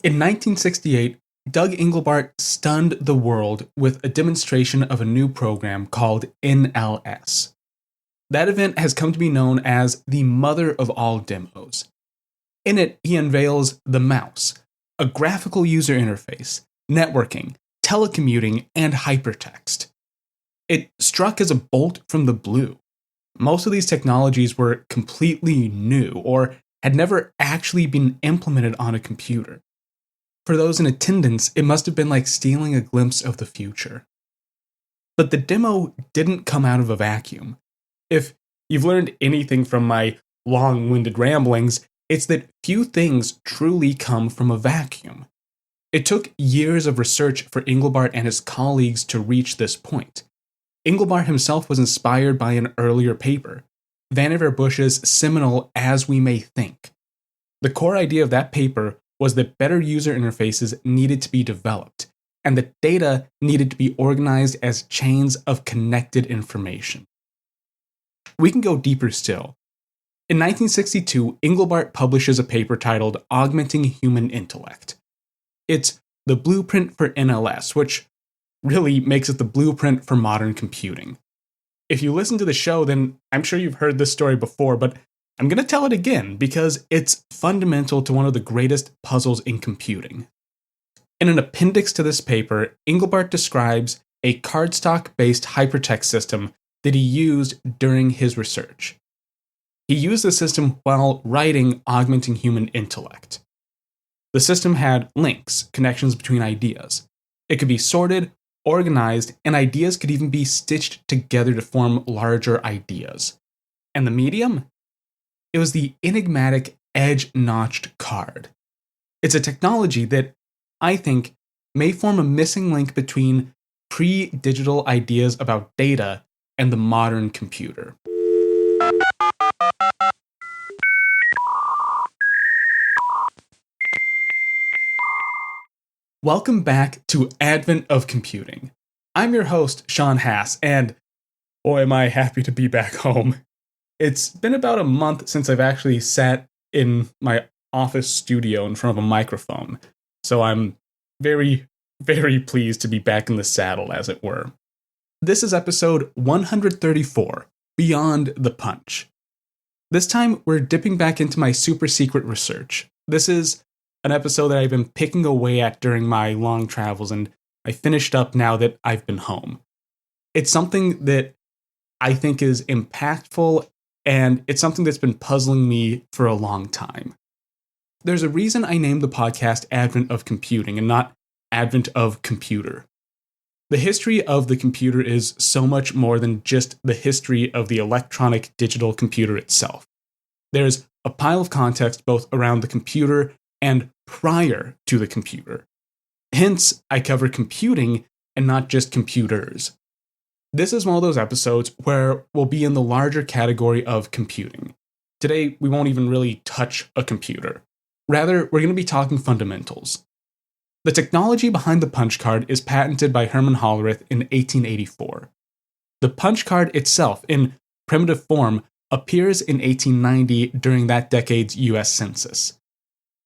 In 1968, Doug Engelbart stunned the world with a demonstration of a new program called NLS. That event has come to be known as the mother of all demos. In it, he unveils the mouse, a graphical user interface, networking, telecommuting, and hypertext. It struck as a bolt from the blue. Most of these technologies were completely new or had never actually been implemented on a computer. For those in attendance, it must have been like stealing a glimpse of the future. But the demo didn't come out of a vacuum. If you've learned anything from my long-winded ramblings, it's that few things truly come from a vacuum. It took years of research for Engelbart and his colleagues to reach this point. Engelbart himself was inspired by an earlier paper, Vannevar Bush's seminal As We May Think. The core idea of that paper was that better user interfaces needed to be developed, and that data needed to be organized as chains of connected information. We can go deeper still. In 1962, Engelbart publishes a paper titled Augmenting Human Intellect. It's the blueprint for NLS, which really makes it the blueprint for modern computing. If you listen to the show, then I'm sure you've heard this story before, but I'm going to tell it again because it's fundamental to one of the greatest puzzles in computing. In an appendix to this paper, Engelbart describes a cardstock-based hypertext system that he used during his research. He used the system while writing Augmenting Human Intellect. The system had links, connections between ideas. It could be sorted, organized, and ideas could even be stitched together to form larger ideas. And the medium? It was the enigmatic edge-notched card. It's a technology that, I think, may form a missing link between pre-digital ideas about data and the modern computer. Welcome back to Advent of Computing. I'm your host, Sean Hass, and boy, am I happy to be back home. It's been about a month since I've actually sat in my office studio in front of a microphone, so I'm very, very pleased to be back in the saddle, as it were. This is episode 134, Beyond the Punch. This time, we're dipping back into my super secret research. This is an episode that I've been picking away at during my long travels, and I finished up now that I've been home. It's something that I think is impactful, and it's something that's been puzzling me for a long time. There's a reason I named the podcast Advent of Computing and not Advent of Computer. The history of the computer is so much more than just the history of the electronic digital computer itself. There's a pile of context both around the computer and prior to the computer. Hence, I cover computing and not just computers. This is one of those episodes where we'll be in the larger category of computing. Today, we won't even really touch a computer. Rather, we're going to be talking fundamentals. The technology behind the punch card is patented by Herman Hollerith in 1884. The punch card itself, in primitive form, appears in 1890 during that decade's US Census.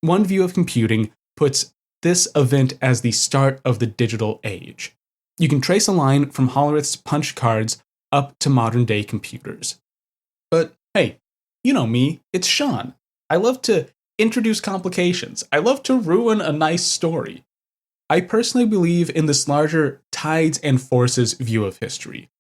One view of computing puts this event as the start of the digital age. You can trace a line from Hollerith's punch cards up to modern-day computers. But hey, you know me, it's Sean. I love to introduce complications. I love to ruin a nice story. I personally believe in this larger tides and forces view of history,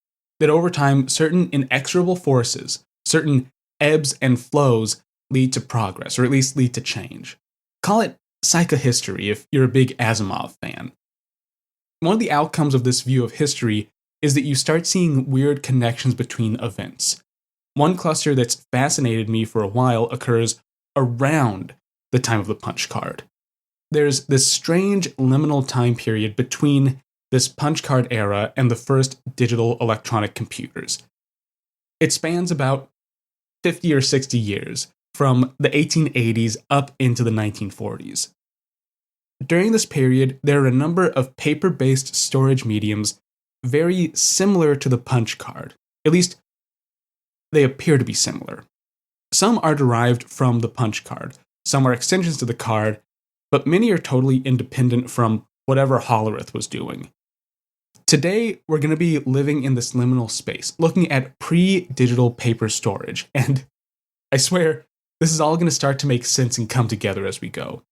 that over time, certain inexorable forces, certain ebbs and flows lead to progress, or at least lead to change. Call it psychohistory if you're a big Asimov fan. One of the outcomes of this view of history is that you start seeing weird connections between events. One cluster that's fascinated me for a while occurs around the time of the punch card. There's this strange liminal time period between this punch card era and the first digital electronic computers. It spans about 50 or 60 years, from the 1880s up into the 1940s. During this period, there are a number of paper-based storage mediums very similar to the punch card. At least, they appear to be similar. Some are derived from the punch card, some are extensions to the card, but many are totally independent from whatever Hollerith was doing. Today, we're going to be living in this liminal space, looking at pre-digital paper storage, and I swear, this is all going to start to make sense and come together as we go.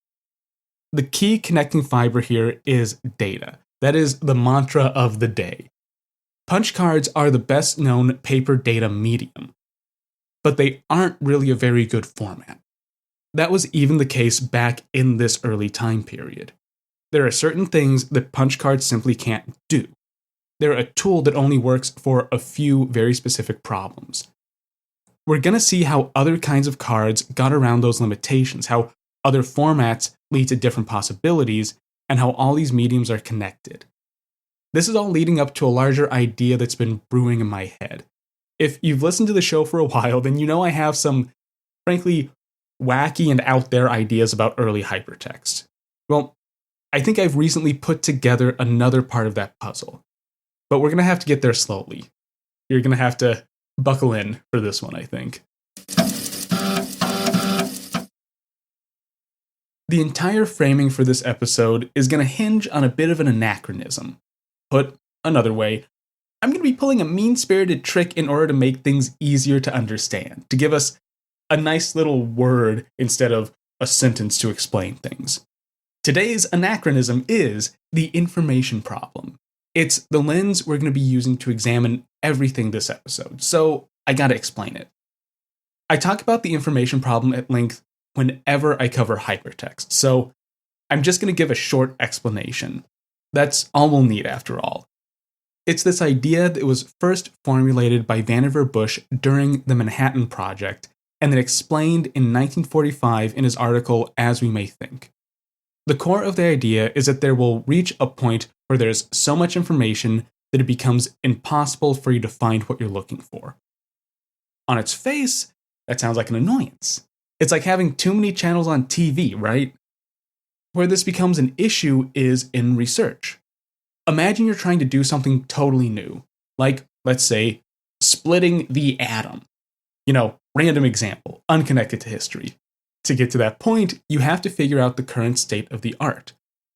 The key connecting fiber here is data. That is the mantra of the day. Punch cards are the best known paper data medium, but they aren't really a very good format. That was even the case back in this early time period. There are certain things that punch cards simply can't do. They're a tool that only works for a few very specific problems. We're going to see how other kinds of cards got around those limitations, how other formats lead to different possibilities, and how all these mediums are connected. This is all leading up to a larger idea that's been brewing in my head. If you've listened to the show for a while, then you know I have some, frankly, wacky and out there ideas about early hypertext. Well, I think I've recently put together another part of that puzzle. But we're going to have to get there slowly. You're going to have to buckle in for this one, I think. The entire framing for this episode is going to hinge on a bit of an anachronism. Put another way, I'm going to be pulling a mean-spirited trick in order to make things easier to understand, to give us a nice little word instead of a sentence to explain things. Today's anachronism is the information problem. It's the lens we're going to be using to examine everything this episode, so I gotta explain it. I talk about the information problem at length whenever I cover hypertext, so I'm just going to give a short explanation. That's all we'll need after all. It's this idea that was first formulated by Vannevar Bush during the Manhattan Project, and then explained in 1945 in his article As We May Think. The core of the idea is that there will reach a point where there's so much information that it becomes impossible for you to find what you're looking for. On its face, that sounds like an annoyance. It's like having too many channels on TV, right? Where this becomes an issue is in research. Imagine you're trying to do something totally new, like, let's say, splitting the atom. Random example, unconnected to history. To get to that point, you have to figure out the current state of the art.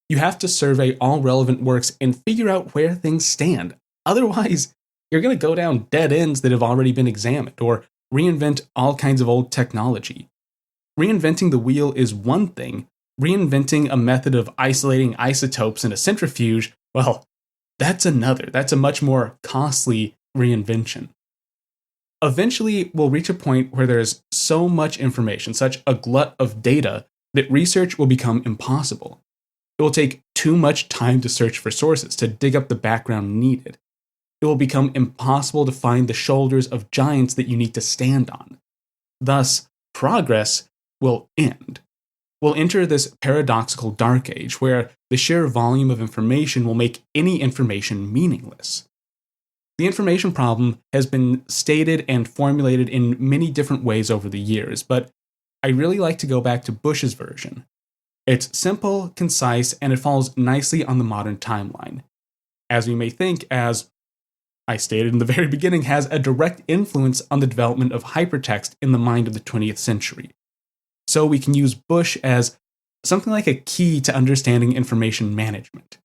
You have to survey all relevant works and figure out where things stand. Otherwise, you're going to go down dead ends that have already been examined, or reinvent all kinds of old technology. Reinventing the wheel is one thing. Reinventing a method of isolating isotopes in a centrifuge, well, that's another. That's a much more costly reinvention. Eventually, we'll reach a point where there's so much information, such a glut of data, that research will become impossible. It will take too much time to search for sources, to dig up the background needed. It will become impossible to find the shoulders of giants that you need to stand on. Thus, progress will end. We'll enter this paradoxical dark age where the sheer volume of information will make any information meaningless. The information problem has been stated and formulated in many different ways over the years, but I really like to go back to Bush's version. It's simple, concise, and it falls nicely on the modern timeline. As we may think, as I stated in the very beginning, has a direct influence on the development of hypertext in the mind of the 20th century. So we can use Bush as something like a key to understanding information management.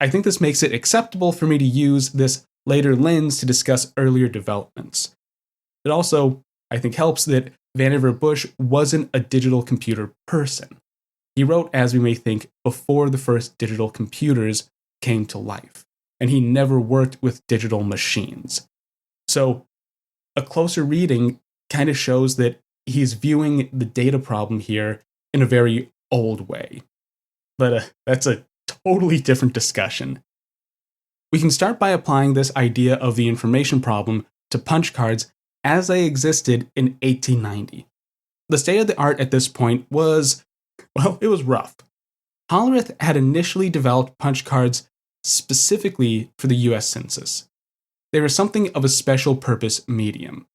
I think this makes it acceptable for me to use this later lens to discuss earlier developments. It also, I think, helps that Vannevar Bush wasn't a digital computer person. He wrote, as we may think, before the first digital computers came to life, and he never worked with digital machines. So, a closer reading kind of shows that he's viewing the data problem here in a very old way. But that's a totally different discussion. We can start by applying this idea of the information problem to punch cards as they existed in 1890. The state of the art at this point was, well, it was rough. Hollerith had initially developed punch cards specifically for the US Census. They were something of a special purpose medium,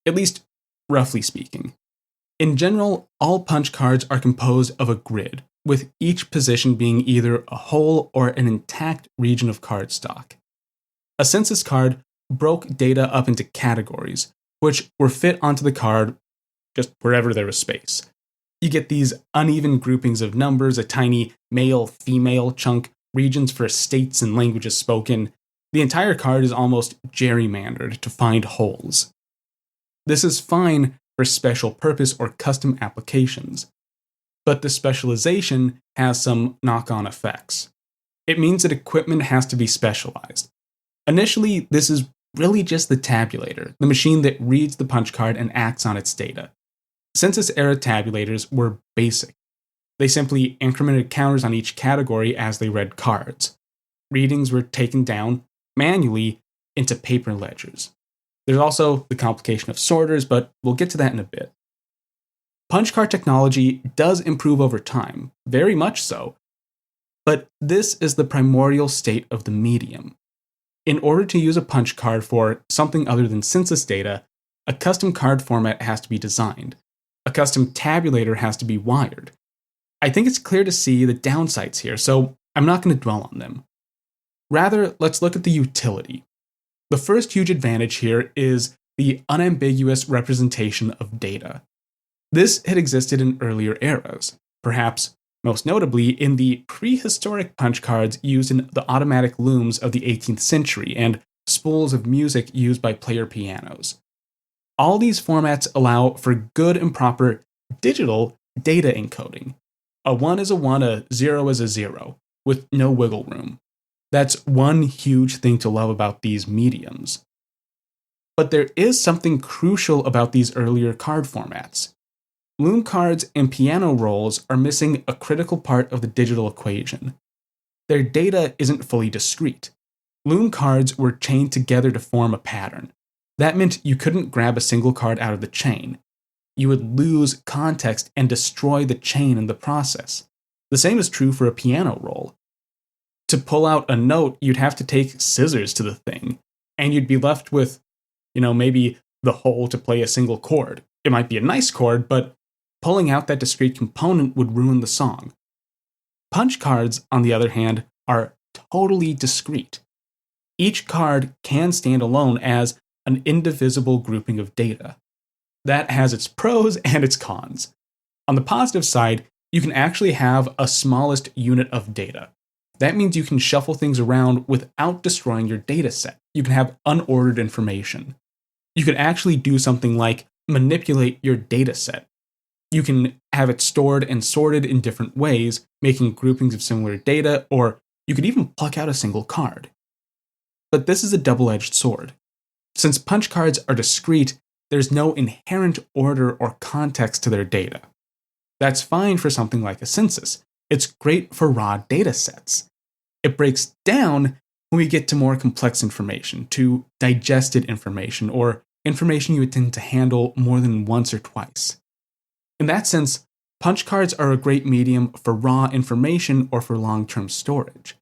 at least roughly speaking. In general, all punch cards are composed of a grid, with each position being either a whole or an intact region of cardstock. A census card broke data up into categories, which were fit onto the card just wherever there was space. You get these uneven groupings of numbers, a tiny male-female chunk, regions for states and languages spoken. The entire card is almost gerrymandered to find holes. This is fine for special purpose or custom applications, but the specialization has some knock-on effects. It means that equipment has to be specialized. Initially, this is really just the tabulator, the machine that reads the punch card and acts on its data. Census-era tabulators were basic. They simply incremented counters on each category as they read cards. Readings were taken down manually into paper ledgers. There's also the complication of sorters, but we'll get to that in a bit. Punch card technology does improve over time, very much so, but this is the primordial state of the medium. In order to use a punch card for something other than census data, a custom card format has to be designed. A custom tabulator has to be wired. I think it's clear to see the downsides here, so I'm not going to dwell on them. Rather, let's look at the utility. The first huge advantage here is the unambiguous representation of data. This had existed in earlier eras, perhaps most notably in the prehistoric punch cards used in the automatic looms of the 18th century and spools of music used by player pianos. All these formats allow for good and proper digital data encoding. A 1 is a 1, a 0 is a 0, with no wiggle room. That's one huge thing to love about these mediums. But there is something crucial about these earlier card formats. Loom cards and piano rolls are missing a critical part of the digital equation. Their data isn't fully discrete. Loom cards were chained together to form a pattern. That meant you couldn't grab a single card out of the chain. You would lose context and destroy the chain in the process. The same is true for a piano roll. To pull out a note, you'd have to take scissors to the thing, and you'd be left with, maybe the hole to play a single chord. It might be a nice chord, but pulling out that discrete component would ruin the song. Punch cards, on the other hand, are totally discrete. Each card can stand alone as an indivisible grouping of data. That has its pros and its cons. On the positive side, you can actually have a smallest unit of data. That means you can shuffle things around without destroying your data set. You can have unordered information. You can actually do something like manipulate your data set. You can have it stored and sorted in different ways, making groupings of similar data, or you could even pluck out a single card. But this is a double-edged sword. Since punch cards are discrete, there's no inherent order or context to their data. That's fine for something like a census. It's great for raw data sets. It breaks down when we get to more complex information, to digested information, or information you intend to handle more than once or twice. In that sense, punch cards are a great medium for raw information or for long-term storage.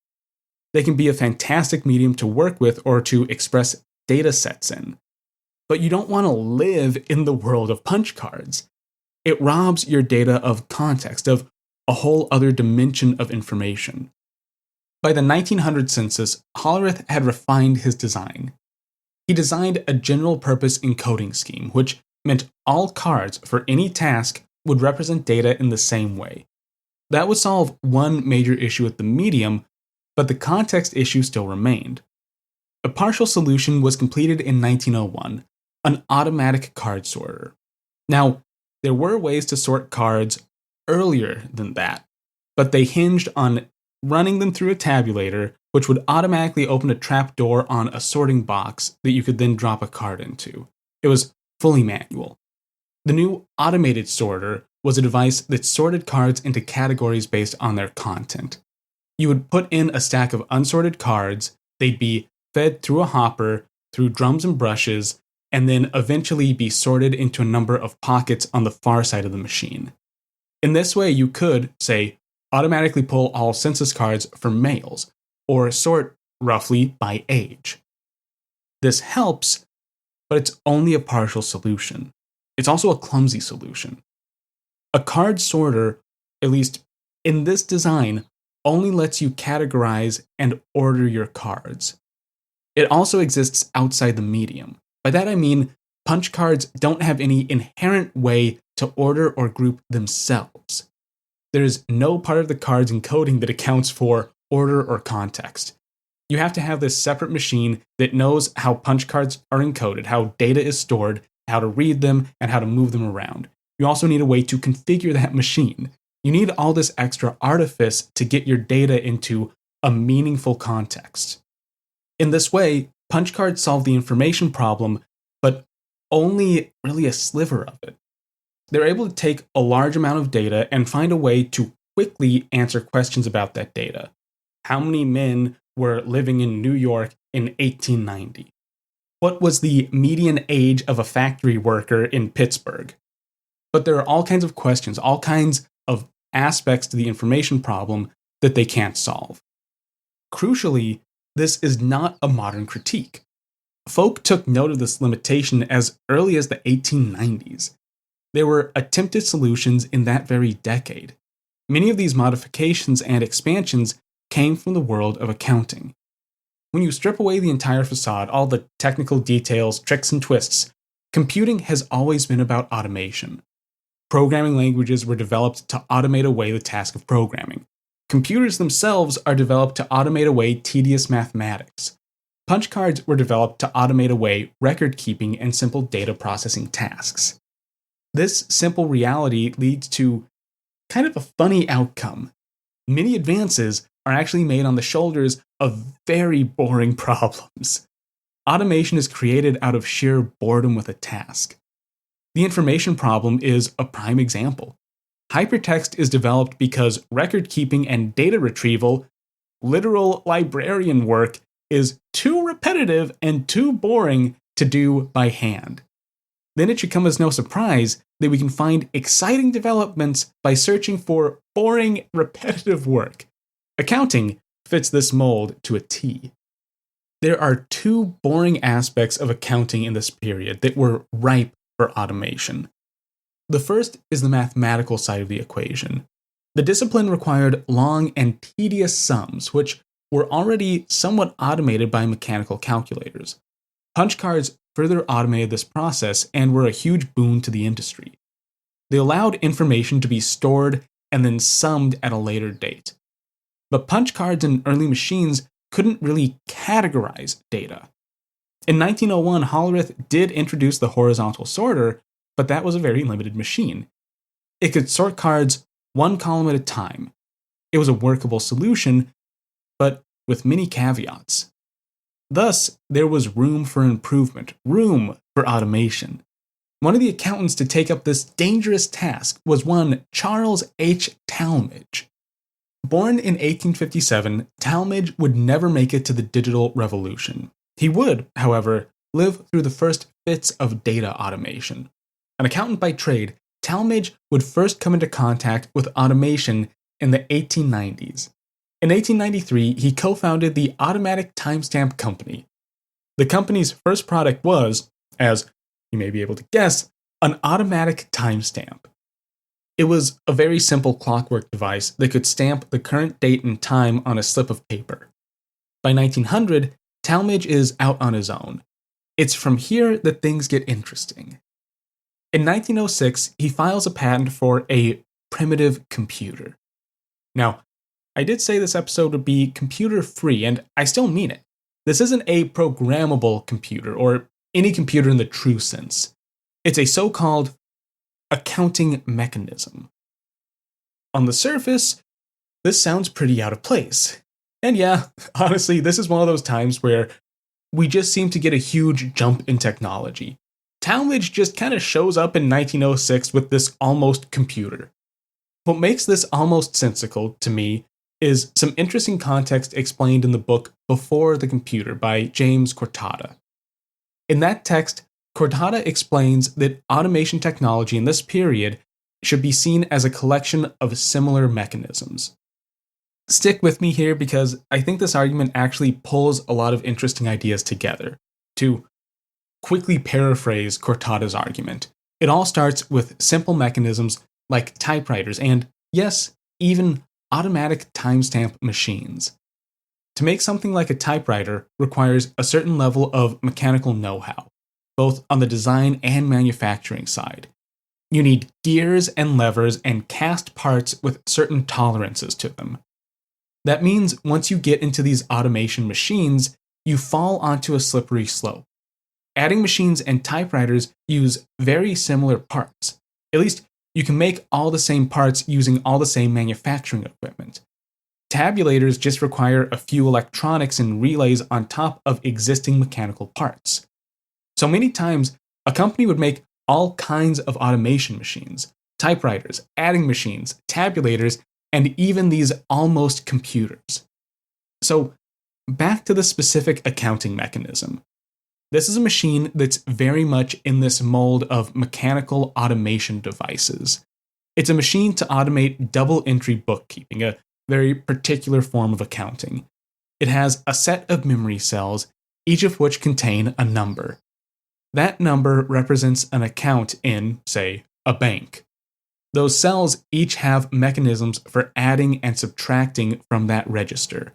They can be a fantastic medium to work with or to express data sets in. But you don't want to live in the world of punch cards. It robs your data of context, of a whole other dimension of information. By the 1900 census, Hollerith had refined his design. He designed a general-purpose encoding scheme, which meant all cards for any task would represent data in the same way. That would solve one major issue with the medium, but the context issue still remained. A partial solution was completed in 1901, an automatic card sorter. Now, there were ways to sort cards earlier than that, but they hinged on running them through a tabulator, which would automatically open a trapdoor on a sorting box that you could then drop a card into. It was fully manual. The new automated sorter was a device that sorted cards into categories based on their content. You would put in a stack of unsorted cards, they'd be fed through a hopper, through drums and brushes, and then eventually be sorted into a number of pockets on the far side of the machine. In this way, you could, say, automatically pull all census cards for males, or sort roughly by age. This helps, but it's only a partial solution. It's also a clumsy solution. A card sorter, at least in this design, only lets you categorize and order your cards. It also exists outside the medium. By that I mean, punch cards don't have any inherent way to order or group themselves. There is no part of the card's encoding that accounts for order or context. You have to have this separate machine that knows how punch cards are encoded, how data is stored, how to read them, and how to move them around. You also need a way to configure that machine. You need all this extra artifice to get your data into a meaningful context. In this way, punch cards solve the information problem, but only really a sliver of it. They're able to take a large amount of data and find a way to quickly answer questions about that data. How many men were living in New York in 1890? What was the median age of a factory worker in Pittsburgh? But there are all kinds of questions, all kinds of aspects to the information problem that they can't solve. Crucially, this is not a modern critique. Folk took note of this limitation as early as the 1890s. There were attempted solutions in that very decade. Many of these modifications and expansions came from the world of accounting. When you strip away the entire facade, all the technical details, tricks, and twists, computing has always been about automation. Programming languages were developed to automate away the task of programming. Computers themselves are developed to automate away tedious mathematics. Punch cards were developed to automate away record keeping and simple data processing tasks. This simple reality leads to kind of a funny outcome. Many advances are actually made on the shoulders of very boring problems. Automation is created out of sheer boredom with a task. The information problem is a prime example. Hypertext is developed because record keeping and data retrieval, literal librarian work, is too repetitive and too boring to do by hand. Then it should come as no surprise that we can find exciting developments by searching for boring, repetitive work. Accounting fits this mold to a T. There are two boring aspects of accounting in this period that were ripe for automation. The first is the mathematical side of the equation. The discipline required long and tedious sums, which were already somewhat automated by mechanical calculators. Punch cards further automated this process and were a huge boon to the industry. They allowed information to be stored and then summed at a later date. But punch cards and early machines couldn't really categorize data. In 1901, Hollerith did introduce the horizontal sorter, but that was a very limited machine. It could sort cards one column at a time. It was a workable solution, but with many caveats. Thus, there was room for improvement, room for automation. One of the accountants to take up this dangerous task was one Charles H. Talmage. Born in 1857, Talmage would never make it to the digital revolution. He would, however, live through the first fits of data automation. An accountant by trade, Talmage would first come into contact with automation in the 1890s. In 1893, he co-founded the Automatic Timestamp Company. The company's first product was, as you may be able to guess, an automatic timestamp. It was a very simple clockwork device that could stamp the current date and time on a slip of paper. By 1900, Talmage is out on his own. It's from here that things get interesting. In 1906, he files a patent for a primitive computer. Now, I did say this episode would be computer-free, and I still mean it. This isn't a programmable computer, or any computer in the true sense. It's a so-called accounting mechanism. On the surface, this sounds pretty out of place. And yeah, honestly, this is one of those times where we just seem to get a huge jump in technology. Talmage just kind of shows up in 1906 with this almost computer. What makes this almost sensical to me is some interesting context explained in the book Before the Computer by James Cortada. In that text, Cortada explains that automation technology in this period should be seen as a collection of similar mechanisms. Stick with me here because I think this argument actually pulls a lot of interesting ideas together. To quickly paraphrase Cortada's argument, it all starts with simple mechanisms like typewriters and, yes, even automatic timestamp machines. To make something like a typewriter requires a certain level of mechanical know-how, both on the design and manufacturing side. You need gears and levers and cast parts with certain tolerances to them. That means once you get into these automation machines, you fall onto a slippery slope. Adding machines and typewriters use very similar parts. At least, you can make all the same parts using all the same manufacturing equipment. Tabulators just require a few electronics and relays on top of existing mechanical parts. So many times, a company would make all kinds of automation machines, typewriters, adding machines, tabulators, and even these almost computers. So, back to the specific accounting mechanism. This is a machine that's very much in this mold of mechanical automation devices. It's a machine to automate double entry bookkeeping, a very particular form of accounting. It has a set of memory cells, each of which contain a number. That number represents an account in, say, a bank. Those cells each have mechanisms for adding and subtracting from that register.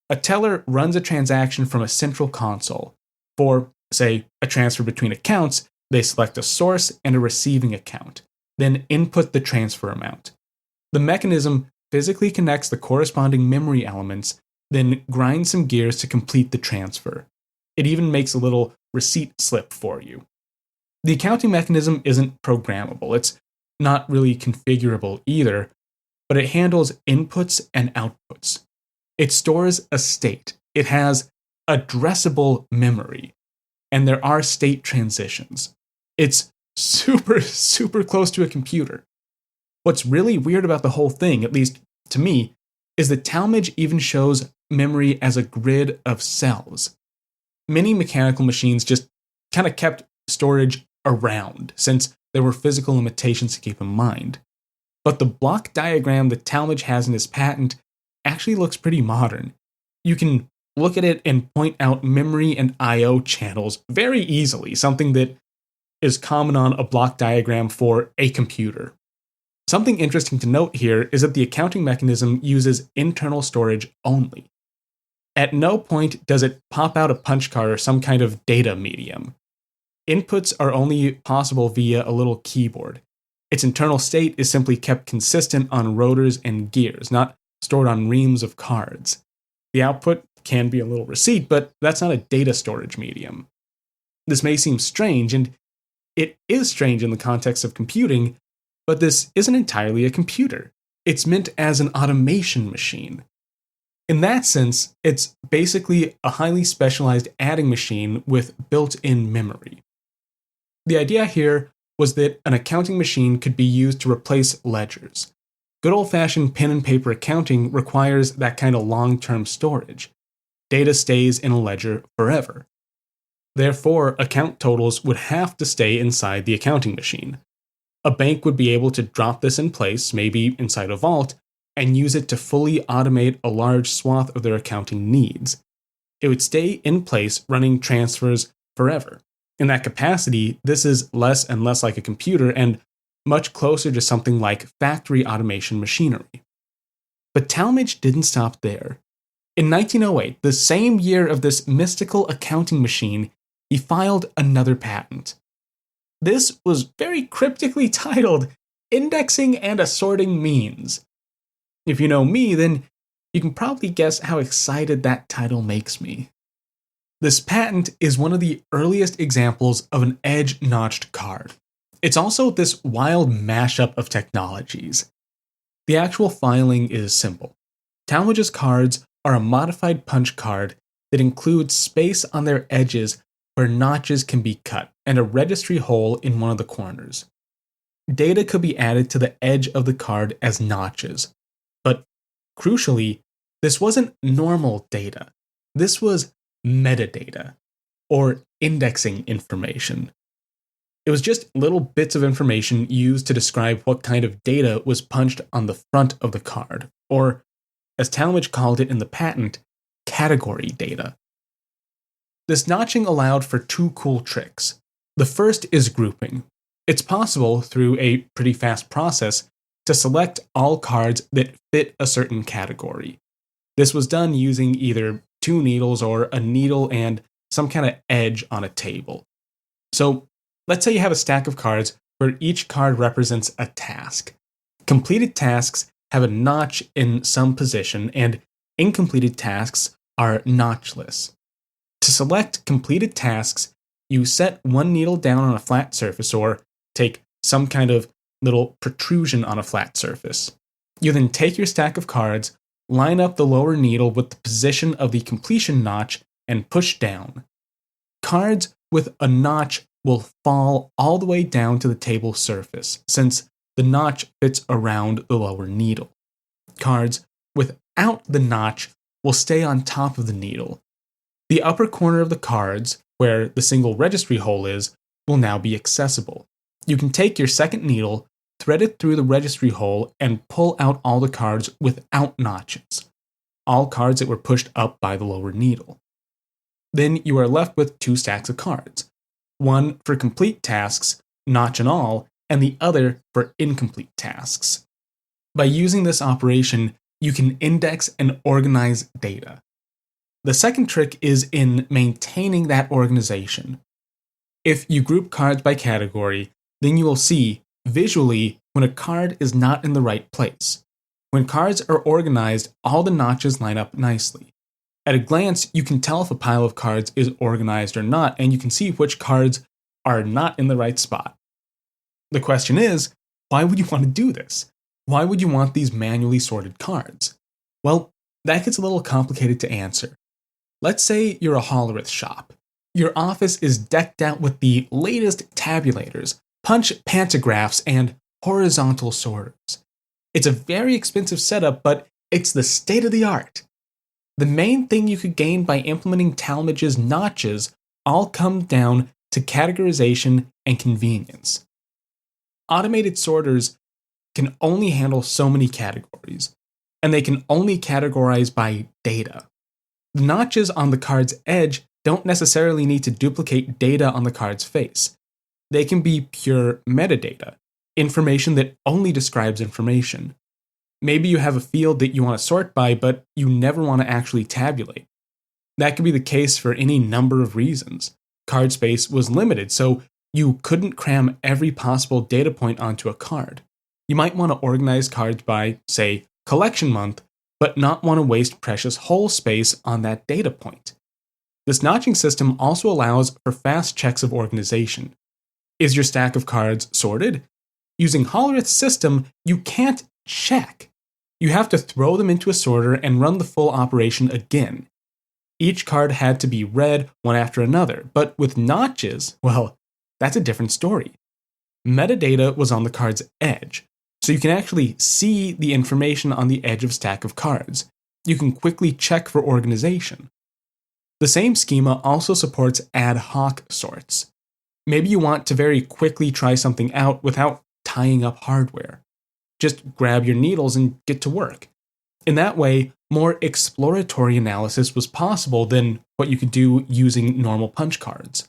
A teller runs a transaction from a central console. For, say, a transfer between accounts, they select a source and a receiving account, then input the transfer amount. The mechanism physically connects the corresponding memory elements, then grinds some gears to complete the transfer. It even makes a little receipt slip for you. The accounting mechanism isn't programmable, it's not really configurable either, but it handles inputs and outputs. It stores a state. It has addressable memory, and there are state transitions. It's super close to a computer. What's really weird about the whole thing, at least to me, is that Talmadge even shows memory as a grid of cells. Many mechanical machines just kind of kept storage around, since there were physical limitations to keep in mind. But the block diagram that Talmadge has in his patent actually looks pretty modern. You can look at it and point out memory and I/O channels very easily, something that is common on a block diagram for a computer. Something interesting to note here is that the accounting mechanism uses internal storage only. At no point does it pop out a punch card or some kind of data medium. Inputs are only possible via a little keyboard. Its internal state is simply kept consistent on rotors and gears, not stored on reams of cards. The output can be a little receipt, but that's not a data storage medium. This may seem strange, and it is strange in the context of computing, but this isn't entirely a computer. It's meant as an automation machine. In that sense, it's basically a highly specialized adding machine with built-in memory. The idea here was that an accounting machine could be used to replace ledgers. Good old-fashioned pen and paper accounting requires that kind of long-term storage. Data stays in a ledger forever. Therefore, account totals would have to stay inside the accounting machine. A bank would be able to drop this in place, maybe inside a vault, and use it to fully automate a large swath of their accounting needs. It would stay in place running transfers forever. In that capacity, this is less and less like a computer and much closer to something like factory automation machinery. But Talmadge didn't stop there. In 1908, the same year of this mystical accounting machine, he filed another patent. This was very cryptically titled Indexing and Assorting Means. If you know me, then you can probably guess how excited that title makes me. This patent is one of the earliest examples of an edge-notched card. It's also this wild mashup of technologies. The actual filing is simple. Talmadge's cards are a modified punch card that includes space on their edges where notches can be cut and a registry hole in one of the corners. Data could be added to the edge of the card as notches. But crucially, this wasn't normal data. This was metadata, or indexing information. It was just little bits of information used to describe what kind of data was punched on the front of the card, or, as Talmadge called it in the patent, category data. This notching allowed for two cool tricks. The first is grouping. It's possible, through a pretty fast process, to select all cards that fit a certain category. This was done using either two needles or a needle and some kind of edge on a table. So, let's say you have a stack of cards where each card represents a task. Completed tasks have a notch in some position, and incompleted tasks are notchless. To select completed tasks, you set one needle down on a flat surface or take some kind of little protrusion on a flat surface. You then take your stack of cards, line up the lower needle with the position of the completion notch, and push down. Cards with a notch will fall all the way down to the table surface, since the notch fits around the lower needle. Cards without the notch will stay on top of the needle. The upper corner of the cards, where the single registry hole is, will now be accessible. You can take your second needle, thread it through the registry hole, and pull out all the cards without notches. All cards that were pushed up by the lower needle. Then you are left with two stacks of cards. One for complete tasks, notch and all, and the other for incomplete tasks. By using this operation, you can index and organize data. The second trick is in maintaining that organization. If you group cards by category, then you will see, visually, when a card is not in the right place. When cards are organized, all the notches line up nicely. At a glance, you can tell if a pile of cards is organized or not, and you can see which cards are not in the right spot. The question is, why would you want to do this? Why would you want these manually sorted cards? Well, that gets a little complicated to answer. Let's say you're a Hollerith shop. Your office is decked out with the latest tabulators, punch pantographs, and horizontal sorters. It's a very expensive setup, but it's the state of the art. The main thing you could gain by implementing Talmadge's notches all come down to categorization and convenience. Automated sorters can only handle so many categories, and they can only categorize by data. The notches on the card's edge don't necessarily need to duplicate data on the card's face. They can be pure metadata, information that only describes information. Maybe you have a field that you want to sort by, but you never want to actually tabulate. That could be the case for any number of reasons. Card space was limited, so you couldn't cram every possible data point onto a card. You might want to organize cards by, say, collection month, but not want to waste precious hole space on that data point. This notching system also allows for fast checks of organization. Is your stack of cards sorted? Using Hollerith's system, you can't check. You have to throw them into a sorter and run the full operation again. Each card had to be read one after another, but with notches, well, that's a different story. Metadata was on the card's edge, so you can actually see the information on the edge of a stack of cards. You can quickly check for organization. The same schema also supports ad hoc sorts. Maybe you want to very quickly try something out without tying up hardware. Just grab your needles and get to work. In that way, more exploratory analysis was possible than what you could do using normal punch cards.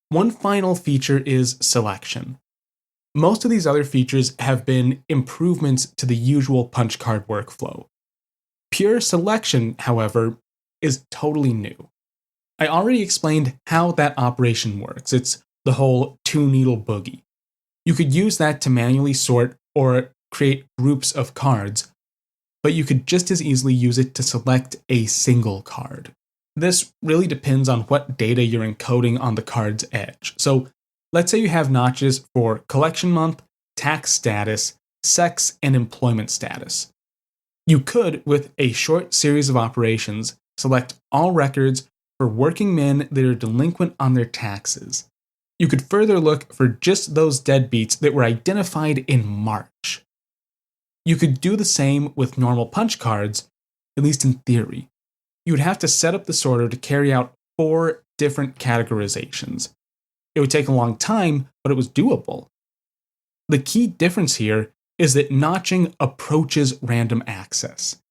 One final feature is selection. Most of these other features have been improvements to the usual punch card workflow. Pure selection, however, is totally new. I already explained how that operation works. It's the whole two-needle boogie. You could use that to manually sort or create groups of cards, but you could just as easily use it to select a single card. This really depends on what data you're encoding on the card's edge. So let's say you have notches for collection month, tax status, sex, and employment status. You could, with a short series of operations, select all records for working men that are delinquent on their taxes. You could further look for just those deadbeats that were identified in March. You could do the same with normal punch cards, at least in theory. You would have to set up the sorter to carry out 4 different categorizations. It would take a long time, but it was doable. The key difference here is that notching approaches random access.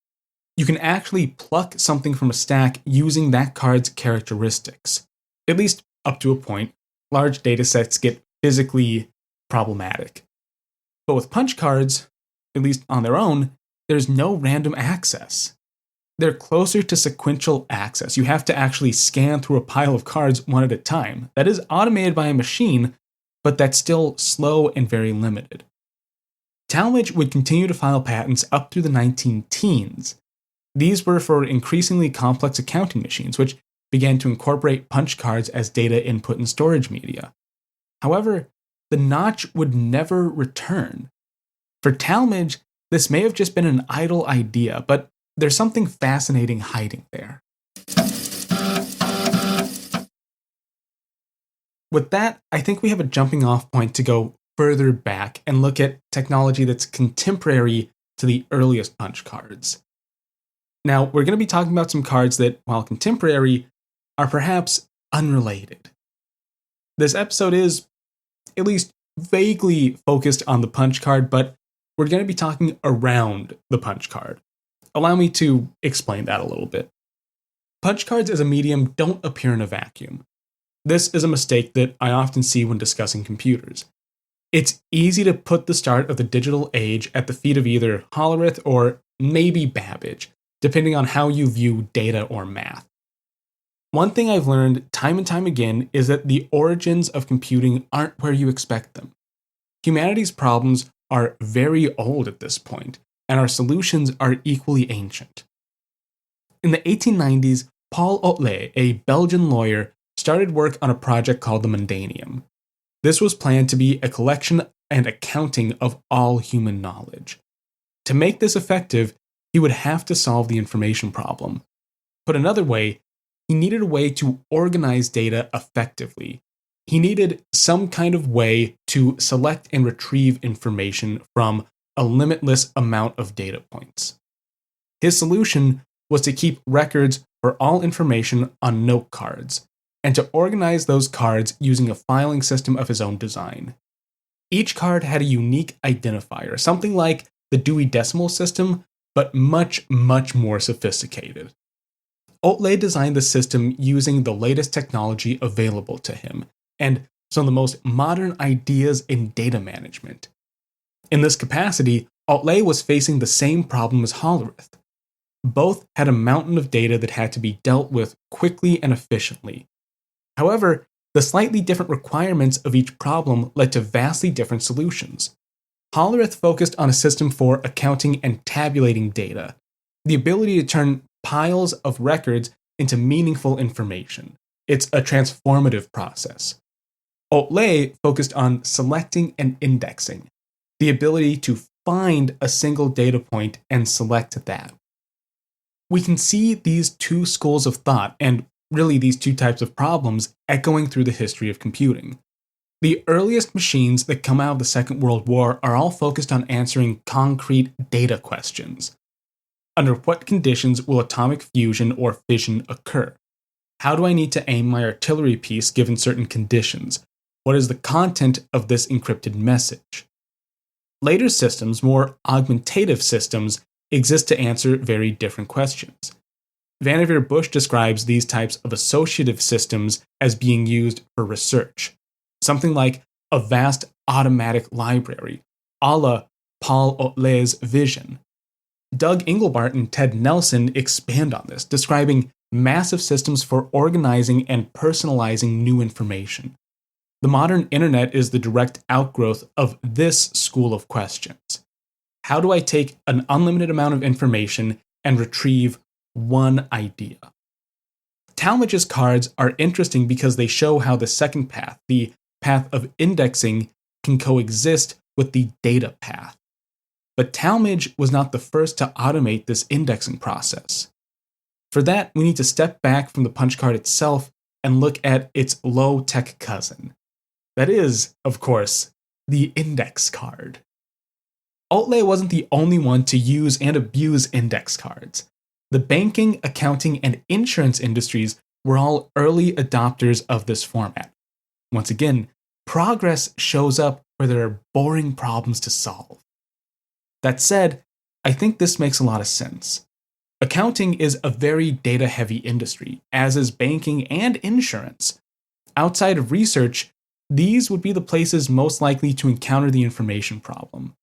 You can actually pluck something from a stack using that card's characteristics. At least up to a point. Large datasets get physically problematic. But with punch cards, at least on their own, there's no random access. They're closer to sequential access. You have to actually scan through a pile of cards one at a time. That is automated by a machine, but that's still slow and very limited. Talmadge would continue to file patents up through the 19 teens. These were for increasingly complex accounting machines, which began to incorporate punch cards as data input and storage media. However, the notch would never return. For Talmadge, this may have just been an idle idea, but there's something fascinating hiding there. With that, I think we have a jumping off point to go further back and look at technology that's contemporary to the earliest punch cards. Now, we're going to be talking about some cards that, while contemporary, are perhaps unrelated. This episode is at least vaguely focused on the punch card, but we're going to be talking around the punch card. Allow me to explain that a little bit. Punch cards as a medium don't appear in a vacuum. This is a mistake that I often see when discussing computers. It's easy to put the start of the digital age at the feet of either Hollerith or maybe Babbage, depending on how you view data or math. One thing I've learned time and time again is that the origins of computing aren't where you expect them. Humanity's problems are very old at this point, and our solutions are equally ancient. In the 1890s, Paul Otlet, a Belgian lawyer, started work on a project called the Mundanium. This was planned to be a collection and accounting of all human knowledge. To make this effective, he would have to solve the information problem. Put another way, he needed a way to organize data effectively. He needed some kind of way to select and retrieve information from a limitless amount of data points. His solution was to keep records for all information on note cards, and to organize those cards using a filing system of his own design. Each card had a unique identifier, something like the Dewey Decimal System, but much, much more sophisticated. Otlet designed the system using the latest technology available to him, and some of the most modern ideas in data management. In this capacity, Otlet was facing the same problem as Hollerith. Both had a mountain of data that had to be dealt with quickly and efficiently. However, the slightly different requirements of each problem led to vastly different solutions. Hollerith focused on a system for accounting and tabulating data, the ability to turn piles of records into meaningful information. It's a transformative process. Otlet focused on selecting and indexing, the ability to find a single data point and select that. We can see these two schools of thought, and really these two types of problems, echoing through the history of computing. The earliest machines that come out of the Second World War are all focused on answering concrete data questions. Under what conditions will atomic fusion or fission occur? How do I need to aim my artillery piece given certain conditions? What is the content of this encrypted message? Later systems, more augmentative systems, exist to answer very different questions. Vannevar Bush describes these types of associative systems as being used for research, something like a vast automatic library, a la Paul Otlet's vision. Doug Engelbart and Ted Nelson expand on this, describing massive systems for organizing and personalizing new information. The modern internet is the direct outgrowth of this school of questions. How do I take an unlimited amount of information and retrieve one idea? Talmadge's cards are interesting because they show how the second path, the path of indexing, can coexist with the data path. But Talmadge was not the first to automate this indexing process. For that, we need to step back from the punch card itself and look at its low-tech cousin. That is, of course, the index card. Otlet wasn't the only one to use and abuse index cards. The banking, accounting, and insurance industries were all early adopters of this format. Once again, progress shows up where there are boring problems to solve. That said, I think this makes a lot of sense. Accounting is a very data-heavy industry, as is banking and insurance. Outside of research, these would be the places most likely to encounter the information problem.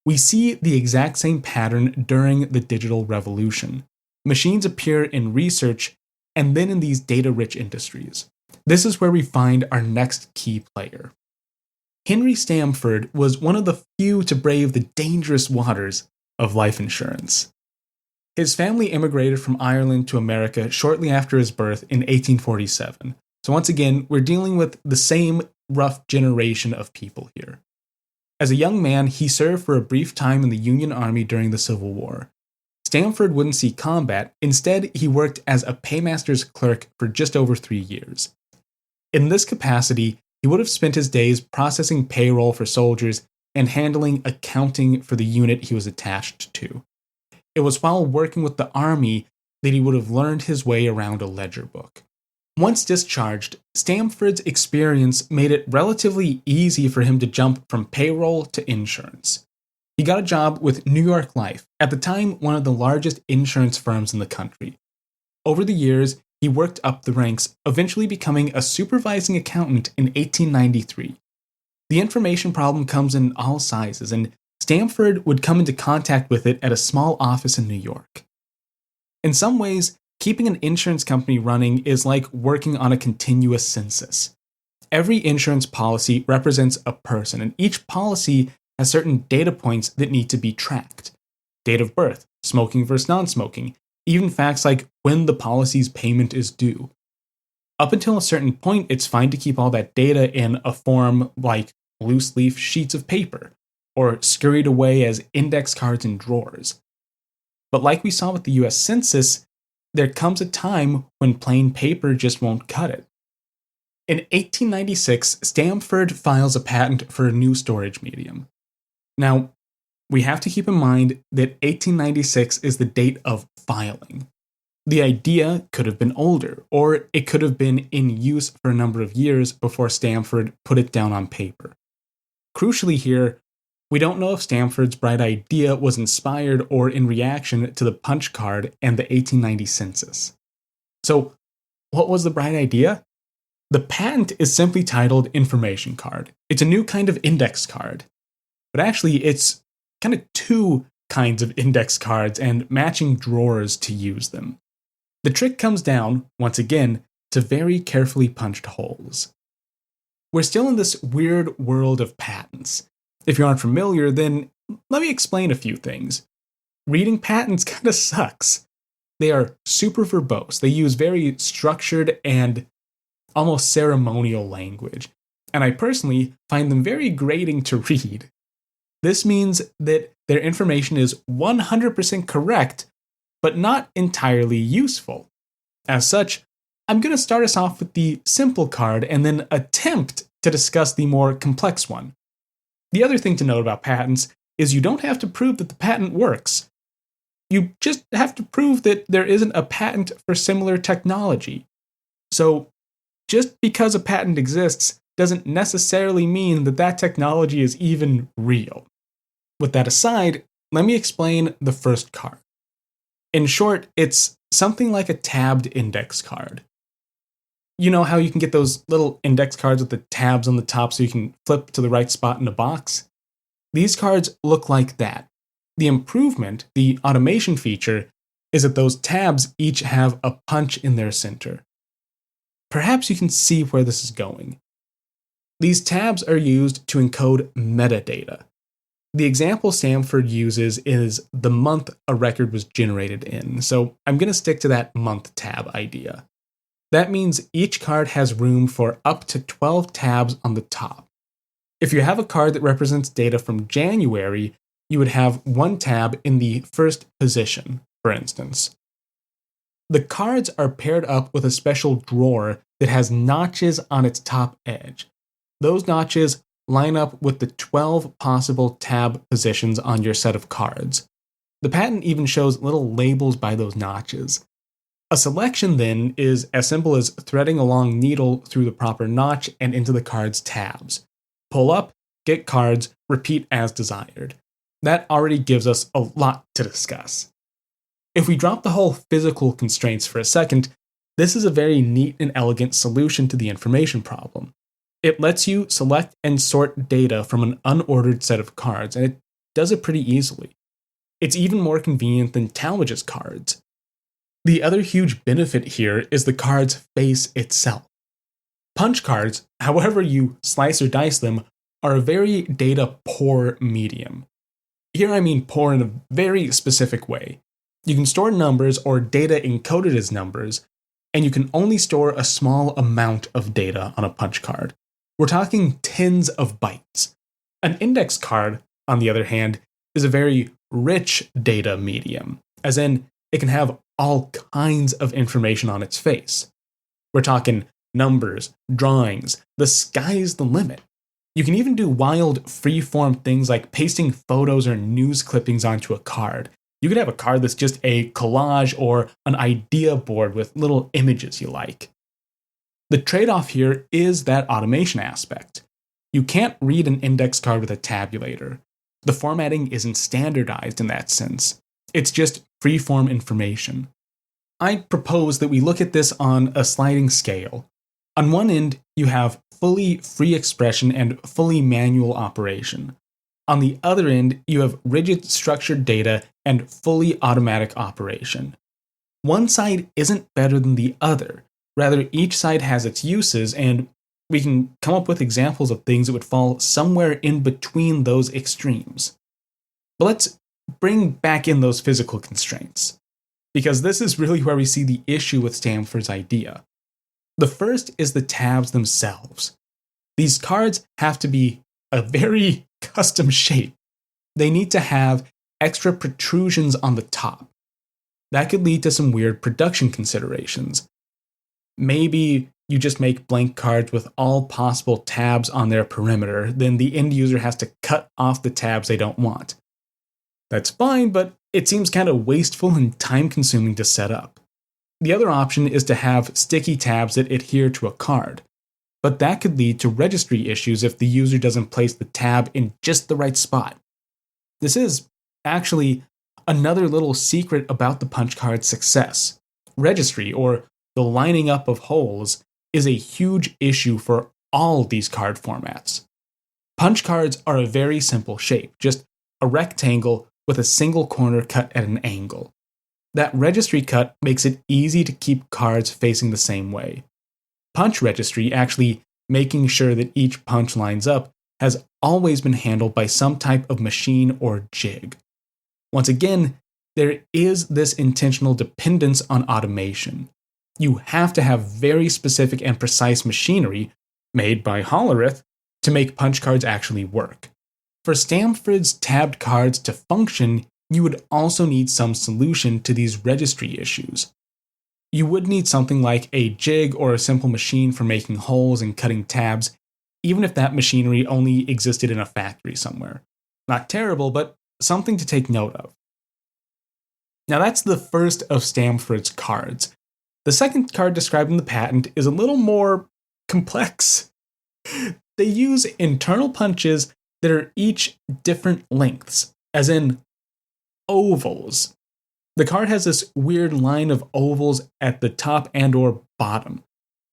We see the exact same pattern during the digital revolution. Machines appear in research and then in these data-rich industries. This is where we find our next key player. Henry Stamford was one of the few to brave the dangerous waters of life insurance. His family immigrated from Ireland to America shortly after his birth in 1847. So once again, we're dealing with the same rough generation of people here. As a young man, he served for a brief time in the Union Army during the Civil War. Stamford wouldn't see combat. Instead, he worked as a paymaster's clerk for just over 3 years. In this capacity, he would have spent his days processing payroll for soldiers and handling accounting for the unit he was attached to. It was while working with the Army that he would have learned his way around a ledger book. Once discharged, Stamford's experience made it relatively easy for him to jump from payroll to insurance. He got a job with New York Life, at the time one of the largest insurance firms in the country. Over the years, he worked up the ranks, eventually becoming a supervising accountant in 1893. The information problem comes in all sizes, and Stamford would come into contact with it at a small office in New York. In some ways, keeping an insurance company running is like working on a continuous census. Every insurance policy represents a person, and each policy has certain data points that need to be tracked. Date of birth, smoking versus non-smoking, even facts like when the policy's payment is due. Up until a certain point, it's fine to keep all that data in a form like loose leaf sheets of paper, or scurried away as index cards in drawers. But like we saw with the US Census, there comes a time when plain paper just won't cut it. In 1896, Stamford files a patent for a new storage medium. Now, we have to keep in mind that 1896 is the date of filing. The idea could have been older, or it could have been in use for a number of years before Stamford put it down on paper. Crucially here, we don't know if Stamford's bright idea was inspired or in reaction to the punch card and the 1890 census. So, what was the bright idea? The patent is simply titled Information Card. It's a new kind of index card. But actually, it's kind of two kinds of index cards and matching drawers to use them. The trick comes down, once again, to very carefully punched holes. We're still in this weird world of patents. If you aren't familiar, then let me explain a few things. Reading patents kind of sucks. They are super verbose. They use very structured and almost ceremonial language, and I personally find them very grating to read. This means that their information is 100% correct, but not entirely useful. As such, I'm going to start us off with the simple card and then attempt to discuss the more complex one. The other thing to note about patents is you don't have to prove that the patent works. You just have to prove that there isn't a patent for similar technology. So, just because a patent exists doesn't necessarily mean that that technology is even real. With that aside, let me explain the first card. In short, it's something like a tabbed index card. You know how you can get those little index cards with the tabs on the top so you can flip to the right spot in a box? These cards look like that. The improvement, the automation feature, is that those tabs each have a punch in their center. Perhaps you can see where this is going. These tabs are used to encode metadata. The example Stamford uses is the month a record was generated in, so I'm going to stick to that month tab idea. That means each card has room for up to 12 tabs on the top. If you have a card that represents data from January, you would have one tab in the first position, for instance. The cards are paired up with a special drawer that has notches on its top edge. Those notches line up with the 12 possible tab positions on your set of cards. The patent even shows little labels by those notches. A selection, then, is as simple as threading a long needle through the proper notch and into the card's tabs. Pull up, get cards, repeat as desired. That already gives us a lot to discuss. If we drop the whole physical constraints for a second, this is a very neat and elegant solution to the information problem. It lets you select and sort data from an unordered set of cards, and it does it pretty easily. It's even more convenient than Talmadge's cards. The other huge benefit here is the card's face itself. Punch cards, however you slice or dice them, are a very data poor medium. Here I mean poor in a very specific way. You can store numbers or data encoded as numbers, and you can only store a small amount of data on a punch card. We're talking tens of bytes. An index card, on the other hand, is a very rich data medium, as in it can have all kinds of information on its face. We're talking numbers, drawings, the sky's the limit. You can even do wild free-form things like pasting photos or news clippings onto a card. You could have a card that's just a collage or an idea board with little images you like. The trade-off here is that automation aspect. You can't read an index card with a tabulator. The formatting isn't standardized in that sense. It's just free-form information. I propose that we look at this on a sliding scale. On one end, you have fully free expression and fully manual operation. On the other end, you have rigid structured data and fully automatic operation. One side isn't better than the other. Rather, each side has its uses, and we can come up with examples of things that would fall somewhere in between those extremes. But let's bring back in those physical constraints, because this is really where we see the issue with Stamford's idea. The first is the tabs themselves. These cards have to be a very custom shape. They need to have extra protrusions on the top. That could lead to some weird production considerations. Maybe you just make blank cards with all possible tabs on their perimeter, then the end user has to cut off the tabs they don't want. That's fine, but it seems kind of wasteful and time-consuming to set up. The other option is to have sticky tabs that adhere to a card, but that could lead to registry issues if the user doesn't place the tab in just the right spot. This is actually another little secret about the punch card's success. Registry, or the lining up of holes, is a huge issue for all these card formats. Punch cards are a very simple shape, just a rectangle with a single corner cut at an angle. That registry cut makes it easy to keep cards facing the same way. Punch registry, actually making sure that each punch lines up, has always been handled by some type of machine or jig. Once again, there is this intentional dependence on automation. You have to have very specific and precise machinery, made by Hollerith, to make punch cards actually work. For Stamford's tabbed cards to function, you would also need some solution to these registry issues. You would need something like a jig or a simple machine for making holes and cutting tabs, even if that machinery only existed in a factory somewhere. Not terrible, but something to take note of. Now that's the first of Stamford's cards. The second card described in the patent is a little more complex. They use internal punches that are each different lengths, as in ovals. The card has this weird line of ovals at the top and or bottom.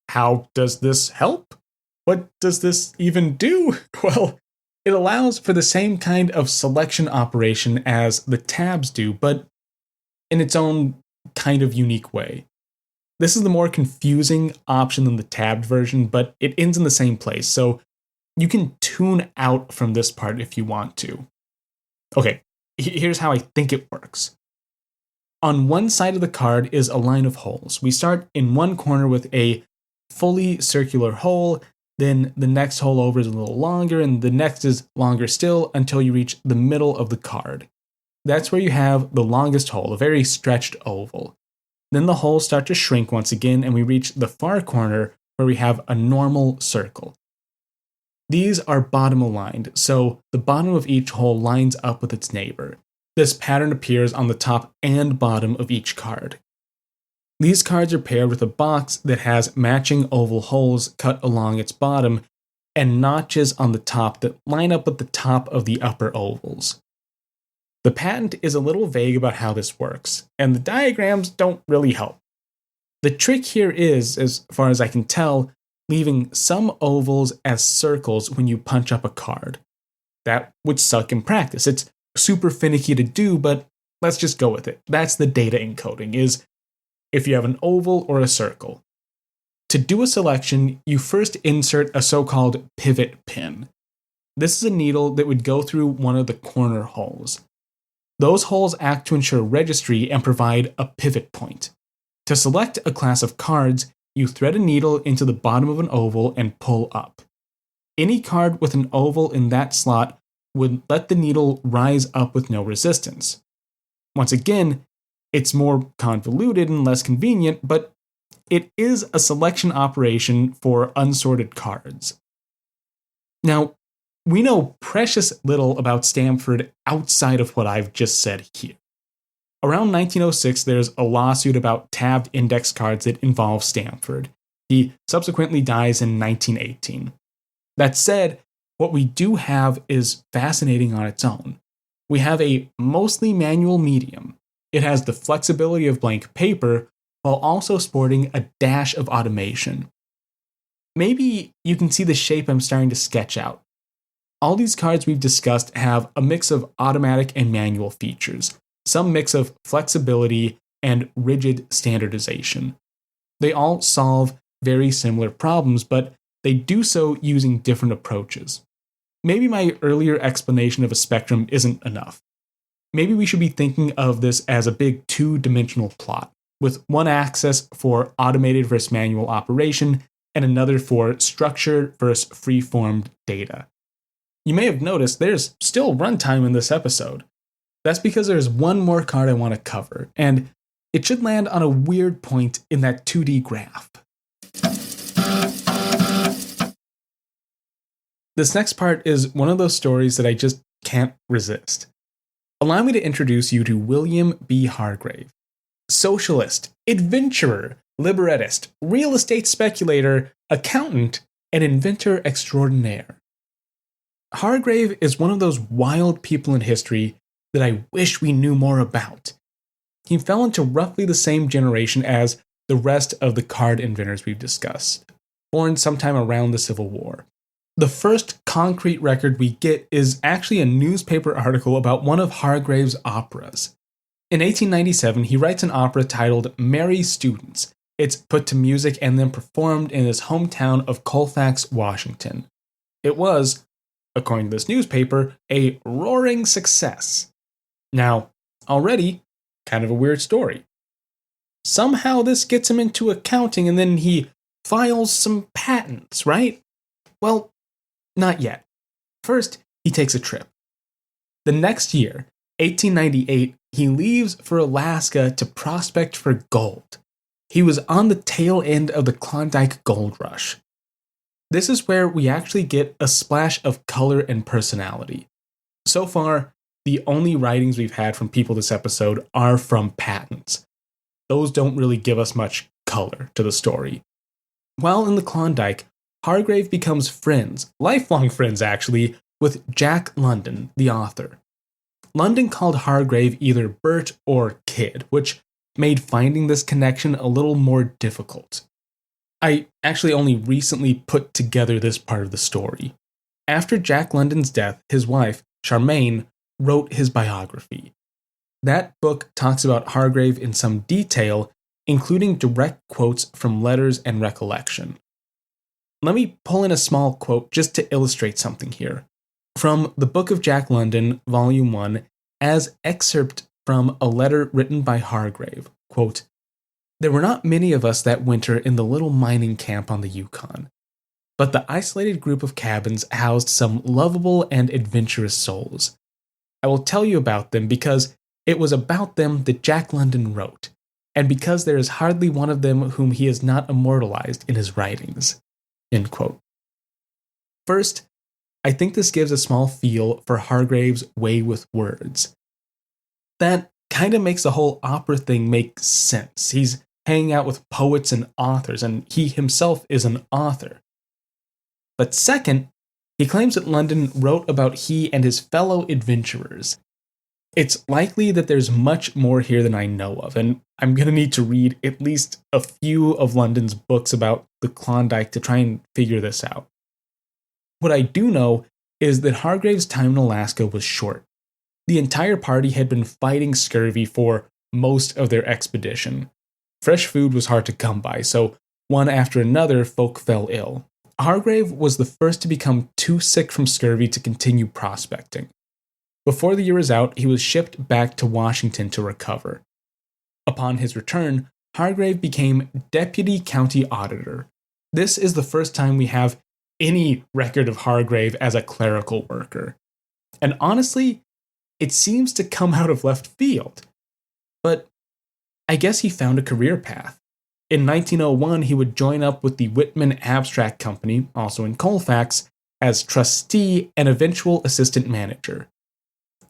How does this help? What does this even do? Well, it allows for the same kind of selection operation as the tabs do, but in its own kind of unique way. This is the more confusing option than the tabbed version, but it ends in the same place, so you can tune out from this part if you want to. Okay, here's how I think it works. On one side of the card is a line of holes. We start in one corner with a fully circular hole, then the next hole over is a little longer, and the next is longer still until you reach the middle of the card. That's where you have the longest hole, a very stretched oval. Then the holes start to shrink once again, and we reach the far corner where we have a normal circle. These are bottom aligned, so the bottom of each hole lines up with its neighbor. This pattern appears on the top and bottom of each card. These cards are paired with a box that has matching oval holes cut along its bottom and notches on the top that line up with the top of the upper ovals. The patent is a little vague about how this works, and the diagrams don't really help. The trick here is, as far as I can tell, leaving some ovals as circles when you punch up a card. That would suck in practice. It's super finicky to do, but let's just go with it. That's the data encoding, is if you have an oval or a circle. To do a selection, you first insert a so-called pivot pin. This is a needle that would go through one of the corner holes. Those holes act to ensure registry and provide a pivot point. To select a class of cards, you thread a needle into the bottom of an oval and pull up. Any card with an oval in that slot would let the needle rise up with no resistance. Once again, it's more convoluted and less convenient, but it is a selection operation for unsorted cards. Now, we know precious little about Stamford outside of what I've just said here. Around 1906, there's a lawsuit about tabbed index cards that involve Stamford. He subsequently dies in 1918. That said, what we do have is fascinating on its own. We have a mostly manual medium. It has the flexibility of blank paper while also sporting a dash of automation. Maybe you can see the shape I'm starting to sketch out. All these cards we've discussed have a mix of automatic and manual features, some mix of flexibility and rigid standardization. They all solve very similar problems, but they do so using different approaches. Maybe my earlier explanation of a spectrum isn't enough. Maybe we should be thinking of this as a big two-dimensional plot, with one axis for automated versus manual operation and another for structured versus free-formed data. You may have noticed there's still runtime in this episode. That's because there's one more card I want to cover, and it should land on a weird point in that 2D graph. This next part is one of those stories that I just can't resist. Allow me to introduce you to William B. Hargrave. Socialist, adventurer, librettist, real estate speculator, accountant, and inventor extraordinaire. Hargrave is one of those wild people in history that I wish we knew more about. He fell into roughly the same generation as the rest of the card inventors we've discussed, born sometime around the Civil War. The first concrete record we get is actually a newspaper article about one of Hargrave's operas. In 1897, he writes an opera titled Merry Students. It's put to music and then performed in his hometown of Colfax, Washington. It was, according to this newspaper, a roaring success. Now, already, kind of a weird story. Somehow this gets him into accounting and then he files some patents, right? Well, not yet. First, he takes a trip. The next year, 1898, he leaves for Alaska to prospect for gold. He was on the tail end of the Klondike Gold Rush. This is where we actually get a splash of color and personality. So far, the only writings we've had from people this episode are from patents. Those don't really give us much color to the story. While in the Klondike, Hargrave becomes friends, lifelong friends actually, with Jack London, the author. London called Hargrave either Bert or Kid, which made finding this connection a little more difficult. I actually only recently put together this part of the story. After Jack London's death, his wife, Charmaine, wrote his biography. That book talks about Hargrave in some detail, including direct quotes from letters and recollection. Let me pull in a small quote just to illustrate something here. From the Book of Jack London, Volume 1, as excerpt from a letter written by Hargrave, quote, "There were not many of us that winter in the little mining camp on the Yukon, but the isolated group of cabins housed some lovable and adventurous souls. I will tell you about them because it was about them that Jack London wrote, and because there is hardly one of them whom he has not immortalized in his writings." End quote. First, I think this gives a small feel for Hargrave's way with words. That kind of makes the whole opera thing make sense. He's hanging out with poets and authors, and he himself is an author. But second, he claims that London wrote about he and his fellow adventurers. It's likely that there's much more here than I know of, and I'm going to need to read at least a few of London's books about the Klondike to try and figure this out. What I do know is that Hargrave's time in Alaska was short. The entire party had been fighting scurvy for most of their expedition. Fresh food was hard to come by, so one after another folk fell ill. Hargrave was the first to become too sick from scurvy to continue prospecting. Before the year was out, he was shipped back to Washington to recover. Upon his return, Hargrave became Deputy County Auditor. This is the first time we have any record of Hargrave as a clerical worker. And honestly, it seems to come out of left field. But I guess he found a career path. In 1901, he would join up with the Whitman Abstract Company, also in Colfax, as trustee and eventual assistant manager.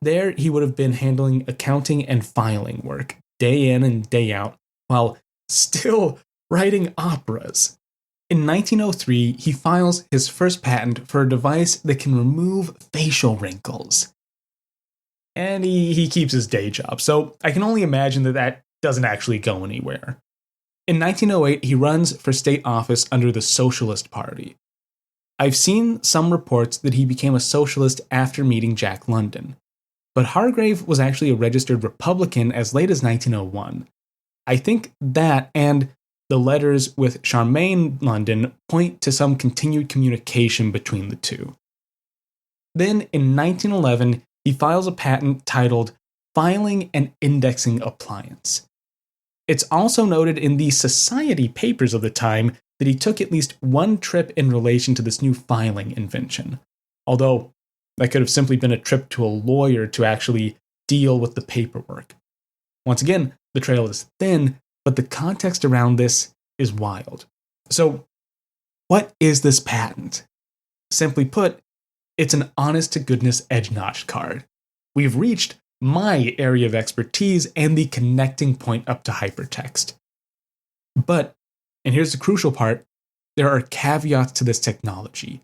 There, he would have been handling accounting and filing work, day in and day out, while still writing operas. In 1903, he files his first patent for a device that can remove facial wrinkles. And he keeps his day job, so I can only imagine that doesn't actually go anywhere. In 1908, he runs for state office under the Socialist Party. I've seen some reports that he became a socialist after meeting Jack London, but Hargrave was actually a registered Republican as late as 1901. I think that and the letters with Charmaine London point to some continued communication between the two. Then, in 1911, he files a patent titled Filing and Indexing Appliance. It's also noted in the society papers of the time that he took at least one trip in relation to this new filing invention, although that could have simply been a trip to a lawyer to actually deal with the paperwork. Once again, the trail is thin, but the context around this is wild. So, what is this patent? Simply put, it's an honest-to-goodness edge-notch card. We've reached my area of expertise and the connecting point up to hypertext. But, and here's the crucial part, there are caveats to this technology.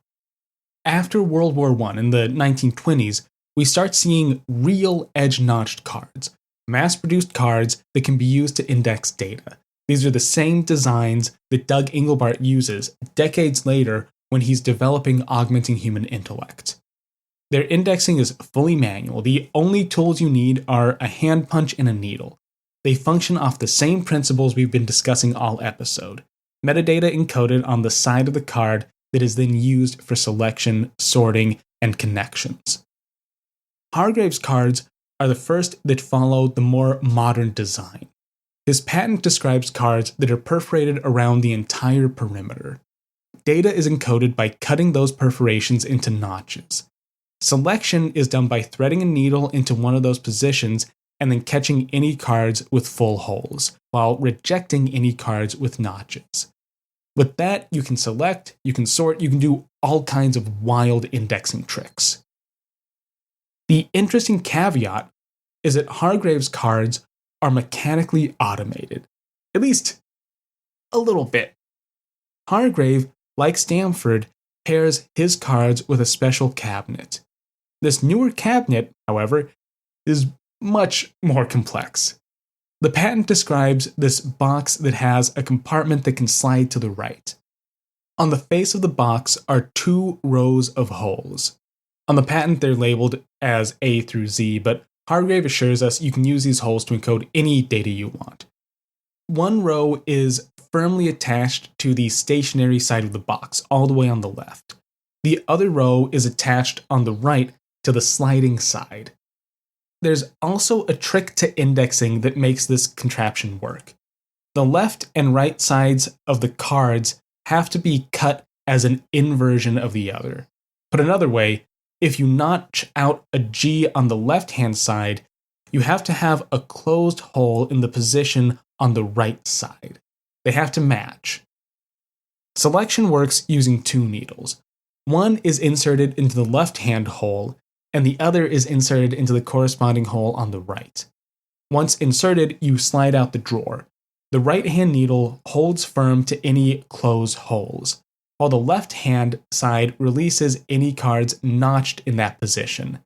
After World War I in the 1920s, we start seeing real edge-notched cards, mass-produced cards that can be used to index data. These are the same designs that Doug Engelbart uses decades later when he's developing augmenting human intellect. Their indexing is fully manual. The only tools you need are a hand punch and a needle. They function off the same principles we've been discussing all episode. Metadata encoded on the side of the card that is then used for selection, sorting, and connections. Hargrave's cards are the first that follow the more modern design. His patent describes cards that are perforated around the entire perimeter. Data is encoded by cutting those perforations into notches. Selection is done by threading a needle into one of those positions and then catching any cards with full holes, while rejecting any cards with notches. With that, you can select, you can sort, you can do all kinds of wild indexing tricks. The interesting caveat is that Hargrave's cards are mechanically automated, at least a little bit. Hargrave, like Stamford, pairs his cards with a special cabinet. This newer cabinet, however, is much more complex. The patent describes this box that has a compartment that can slide to the right. On the face of the box are 2 rows of holes. On the patent, they're labeled as A through Z, but Hargrave assures us you can use these holes to encode any data you want. One row is firmly attached to the stationary side of the box, all the way on the left. The other row is attached on the right to the sliding side. There's also a trick to indexing that makes this contraption work. The left and right sides of the cards have to be cut as an inversion of the other. Put another way, if you notch out a G on the left-hand side, you have to have a closed hole in the position on the right side. They have to match. Selection works using 2 needles. One is inserted into the left-hand hole, and the other is inserted into the corresponding hole on the right. Once inserted, you slide out the drawer. The right-hand needle holds firm to any closed holes, while the left-hand side releases any cards notched in that position.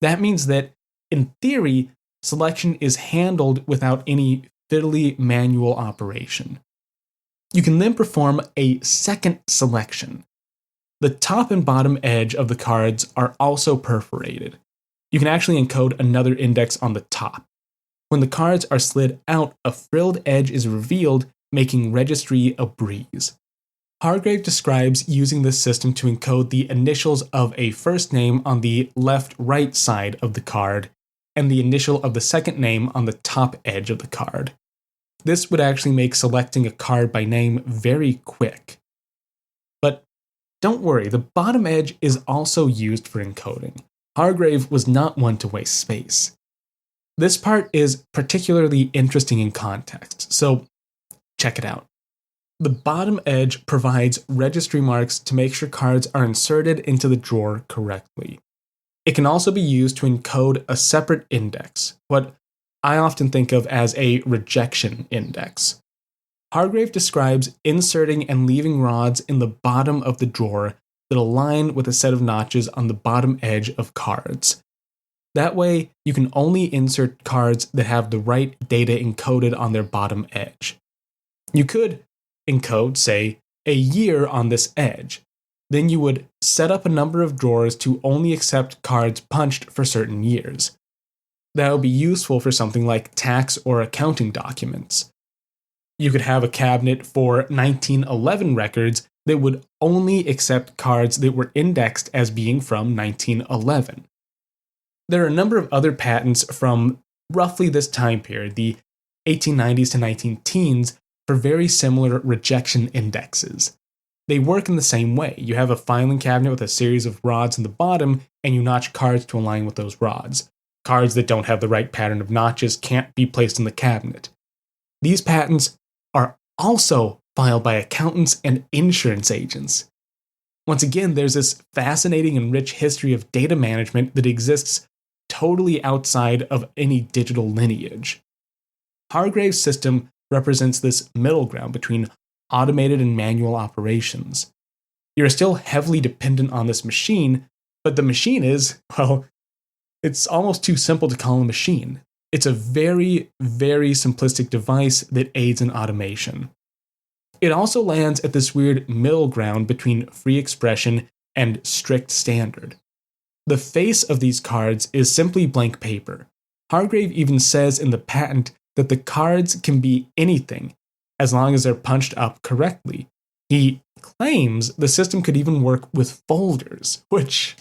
That means that, in theory, selection is handled without any fiddly manual operation. You can then perform a second selection. The top and bottom edge of the cards are also perforated. You can actually encode another index on the top. When the cards are slid out, a frilled edge is revealed, making registry a breeze. Hargrave describes using this system to encode the initials of a first name on the left-right side of the card and the initial of the second name on the top edge of the card. This would actually make selecting a card by name very quick. But don't worry, the bottom edge is also used for encoding. Hargrave was not one to waste space. This part is particularly interesting in context, so check it out. The bottom edge provides registry marks to make sure cards are inserted into the drawer correctly. It can also be used to encode a separate index, what I often think of as a rejection index. Hargrave describes inserting and leaving rods in the bottom of the drawer that align with a set of notches on the bottom edge of cards. That way, you can only insert cards that have the right data encoded on their bottom edge. You could encode, say, a year on this edge. Then you would set up a number of drawers to only accept cards punched for certain years. That would be useful for something like tax or accounting documents. You could have a cabinet for 1911 records that would only accept cards that were indexed as being from 1911. There are a number of other patents from roughly this time period, the 1890s to 19-teens, for very similar rejection indexes. They work in the same way. You have a filing cabinet with a series of rods in the bottom, and you notch cards to align with those rods. Cards that don't have the right pattern of notches can't be placed in the cabinet. These patents are also filed by accountants and insurance agents. Once again, there's this fascinating and rich history of data management that exists totally outside of any digital lineage. Hargrave's system represents this middle ground between automated and manual operations. You're still heavily dependent on this machine, but the machine is, well, it's almost too simple to call a machine. It's a very, very simplistic device that aids in automation. It also lands at this weird middle ground between free expression and strict standard. The face of these cards is simply blank paper. Hargrave even says in the patent that the cards can be anything as long as they're punched up correctly. He claims the system could even work with folders, which,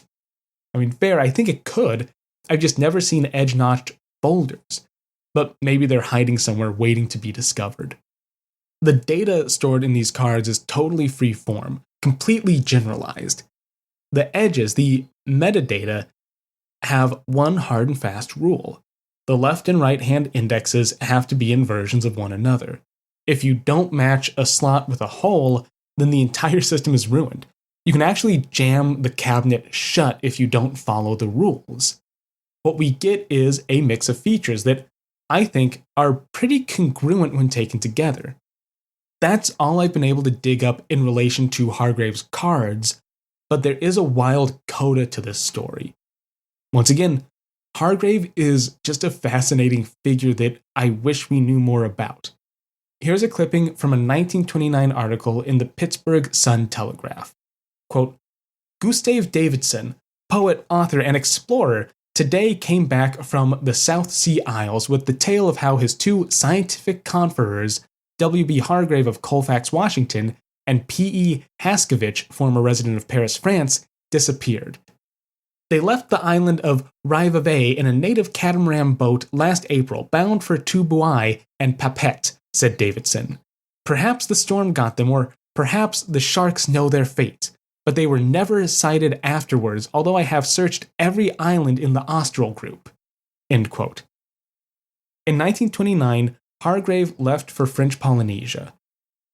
fair, I think it could. I've just never seen edge-notched folders, but maybe they're hiding somewhere waiting to be discovered. The data stored in these cards is totally free form, completely generalized. The edges, the metadata, have one hard and fast rule. The left and right hand indexes have to be in versions of one another. If you don't match a slot with a hole, then the entire system is ruined. You can actually jam the cabinet shut if you don't follow the rules. What we get is a mix of features that I think are pretty congruent when taken together. That's all I've been able to dig up in relation to Hargrave's cards, but there is a wild coda to this story. Once again, Hargrave is just a fascinating figure that I wish we knew more about. Here's a clipping from a 1929 article in the Pittsburgh Sun-Telegraph. Quote, Gustav Davidson, poet, author, and explorer, today came back from the South Sea Isles with the tale of how his two scientific conferers, W.B. Hargrave of Colfax, Washington, and P.E. Haskovich, former resident of Paris, France, disappeared. They left the island of Rivavay in a native catamaran boat last April, bound for Tubuai and Papet, said Davidson. Perhaps the storm got them, or perhaps the sharks know their fate, but they were never sighted afterwards, although I have searched every island in the Austral group. End quote. In 1929, Hargrave left for French Polynesia.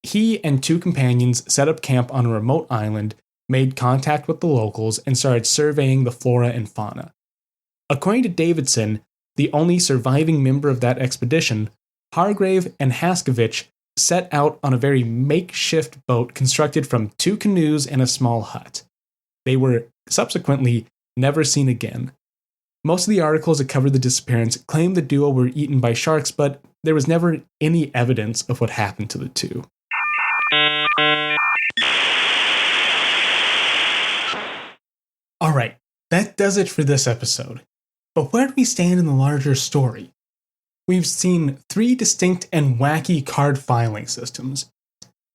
He and two companions set up camp on a remote island, made contact with the locals, and started surveying the flora and fauna. According to Davidson, the only surviving member of that expedition, Hargrave and Haskovich set out on a very makeshift boat constructed from two canoes and a small hut. They were subsequently never seen again. Most of the articles that covered the disappearance claim the duo were eaten by sharks, but there was never any evidence of what happened to the two. Alright, that does it for this episode. But where do we stand in the larger story? We've seen three distinct and wacky card filing systems.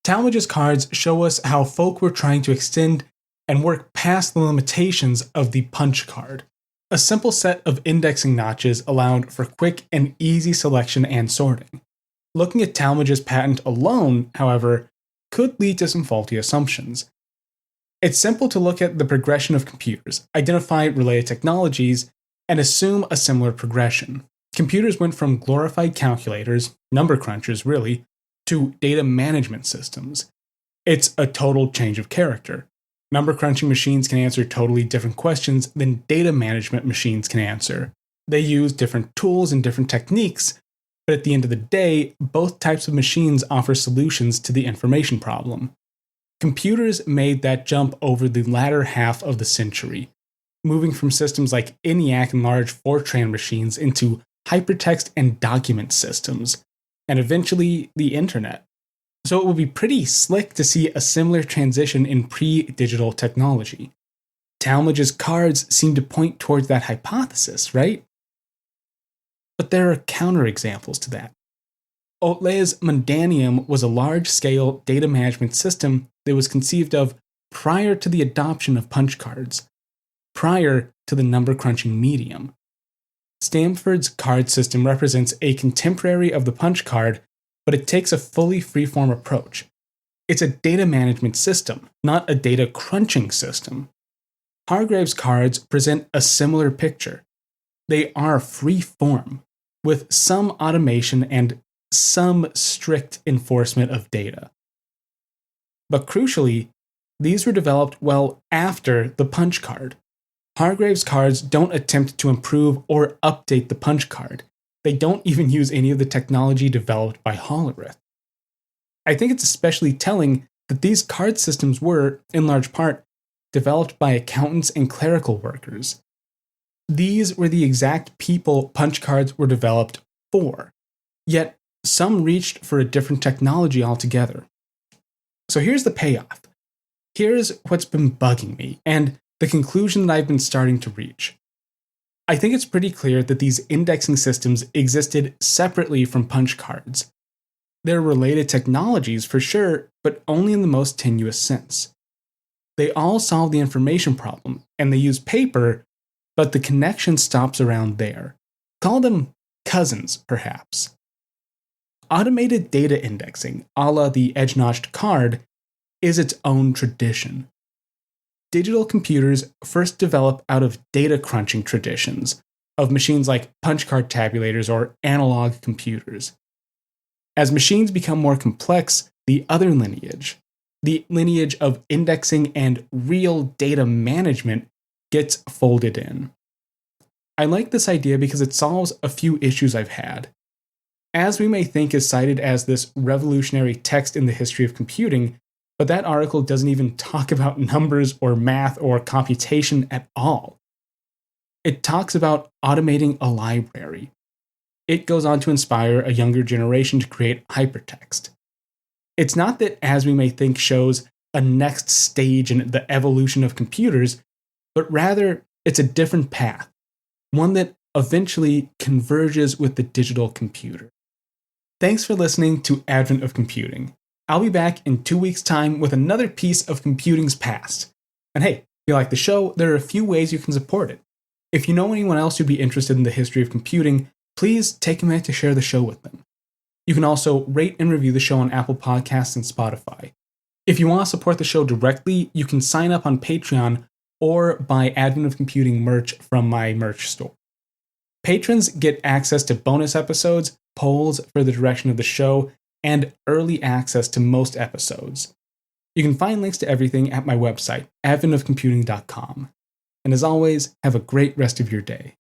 Talmadge's cards show us how folk were trying to extend and work past the limitations of the punch card. A simple set of indexing notches allowed for quick and easy selection and sorting. Looking at Talmadge's patent alone, however, could lead to some faulty assumptions. It's simple to look at the progression of computers, identify related technologies, and assume a similar progression. Computers went from glorified calculators, number crunchers really, to data management systems. It's a total change of character. Number crunching machines can answer totally different questions than data management machines can answer. They use different tools and different techniques, but at the end of the day, both types of machines offer solutions to the information problem. Computers made that jump over the latter half of the century, moving from systems like ENIAC and large Fortran machines into hypertext and document systems, and eventually the internet. So it would be pretty slick to see a similar transition in pre-digital technology. Talmadge's cards seem to point towards that hypothesis, right? But there are counterexamples to that. Otlet's Mundanium was a large-scale data management system that was conceived of prior to the adoption of punch cards, prior to the number-crunching medium. Stanford's card system represents a contemporary of the punch card, but it takes a fully freeform approach. It's a data management system, not a data crunching system. Hargrave's cards present a similar picture. They are freeform, with some automation and some strict enforcement of data. But crucially, these were developed well after the punch card. Hargrave's cards don't attempt to improve or update the punch card. They don't even use any of the technology developed by Hollerith. I think it's especially telling that these card systems were, in large part, developed by accountants and clerical workers. These were the exact people punch cards were developed for, yet some reached for a different technology altogether. So here's the payoff. Here's what's been bugging me, and the conclusion that I've been starting to reach. I think it's pretty clear that these indexing systems existed separately from punch cards. They're related technologies for sure, but only in the most tenuous sense. They all solve the information problem, and they use paper, but the connection stops around there. Call them cousins, perhaps. Automated data indexing, a la the edge-notched card, is its own tradition. Digital computers first develop out of data crunching traditions of machines like punch card tabulators or analog computers. As machines become more complex, the other lineage, the lineage of indexing and real data management, gets folded in. I like this idea because it solves a few issues I've had. As we may think is cited as this revolutionary text in the history of computing, but that article doesn't even talk about numbers or math or computation at all. It talks about automating a library. It goes on to inspire a younger generation to create hypertext. It's not that As We May Think shows a next stage in the evolution of computers, but rather it's a different path, one that eventually converges with the digital computer. Thanks for listening to Advent of Computing. I'll be back in 2 weeks' time with another piece of computing's past. And hey, if you like the show, there are a few ways you can support it. If you know anyone else who'd be interested in the history of computing, please take a minute to share the show with them. You can also rate and review the show on Apple Podcasts and Spotify. If you want to support the show directly, you can sign up on Patreon or buy Advent of Computing merch from my merch store. Patrons get access to bonus episodes, polls for the direction of the show, and early access to most episodes. You can find links to everything at my website, adventofcomputing.com. And as always, have a great rest of your day.